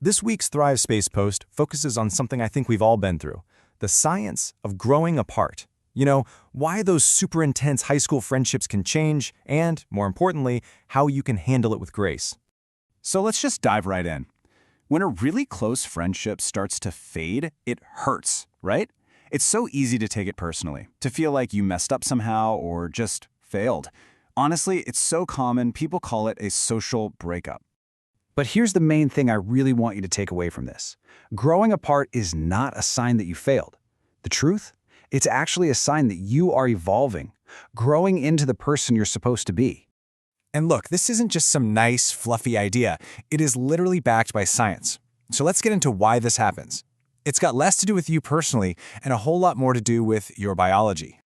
This week's Thrive Space post focuses on something I think we've all been through, the science of growing apart. Why those super intense high school friendships can change, and, more importantly, how you can handle it with grace. So let's just dive right in. When a really close friendship starts to fade, it hurts, right? It's so easy to take it personally, to feel like you messed up somehow or just failed. Honestly, it's so common, people call it a social breakup. But here's the main thing I really want you to take away from this. Growing apart is not a sign that you failed. The truth? It's actually a sign that you are evolving, growing into the person you're supposed to be. And look, this isn't just some nice, fluffy idea. It is literally backed by science. So let's get into why this happens. It's got less to do with you personally and a whole lot more to do with your biology.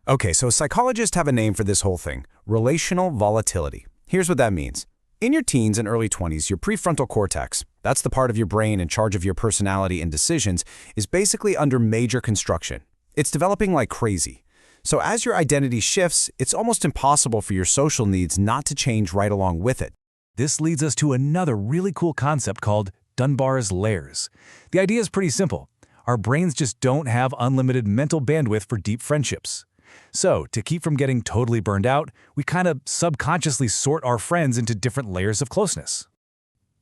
Okay, so psychologists have a name for this whole thing, relational volatility. Here's what that means. In your teens and early 20s, your prefrontal cortex, that's the part of your brain in charge of your personality and decisions, is basically under major construction. It's developing like crazy. So as your identity shifts, it's almost impossible for your social needs not to change right along with it. This leads us to another really cool concept called Dunbar's layers. The idea is pretty simple. Our brains just don't have unlimited mental bandwidth for deep friendships. So, to keep from getting totally burned out, we kind of subconsciously sort our friends into different layers of closeness.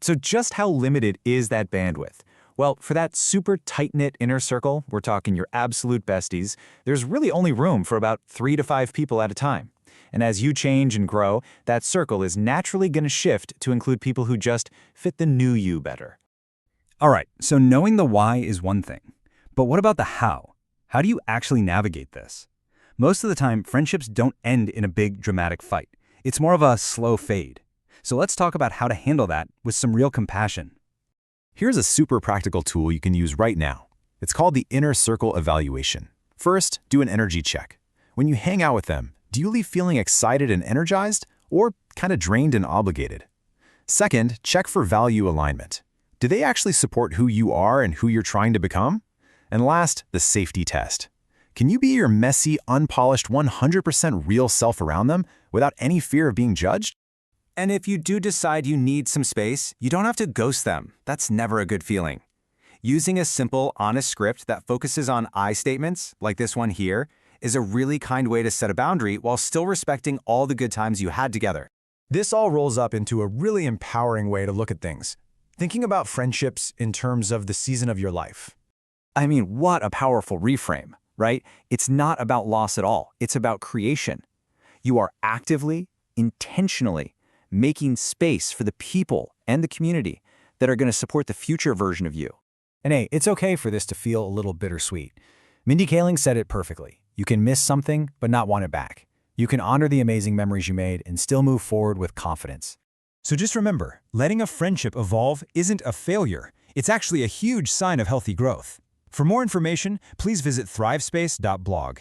So just how limited is that bandwidth? Well, for that super tight-knit inner circle, we're talking your absolute besties, there's really only room for about 3 to 5 people at a time. And as you change and grow, that circle is naturally going to shift to include people who just fit the new you better. All right, so knowing the why is one thing. But what about the how? How do you actually navigate this? Most of the time, friendships don't end in a big, dramatic fight. It's more of a slow fade. So let's talk about how to handle that with some real compassion. Here's a super practical tool you can use right now. It's called the Inner Circle Evaluation. First, do an energy check. When you hang out with them, do you leave feeling excited and energized, or kind of drained and obligated? Second, check for value alignment. Do they actually support who you are and who you're trying to become? And last, the safety test. Can you be your messy, unpolished, 100% real self around them without any fear of being judged? And if you do decide you need some space, you don't have to ghost them. That's never a good feeling. Using a simple, honest script that focuses on I statements, like this one here, is a really kind way to set a boundary while still respecting all the good times you had together. This all rolls up into a really empowering way to look at things, thinking about friendships in terms of the season of your life. I mean, what a powerful reframe, right? It's not about loss at all. It's about creation. You are actively, intentionally making space for the people and the community that are going to support the future version of you. And hey, it's okay for this to feel a little bittersweet. Mindy Kaling said it perfectly. You can miss something, but not want it back. You can honor the amazing memories you made and still move forward with confidence. So just remember, letting a friendship evolve isn't a failure. It's actually a huge sign of healthy growth. For more information, please visit thrivespace.blog.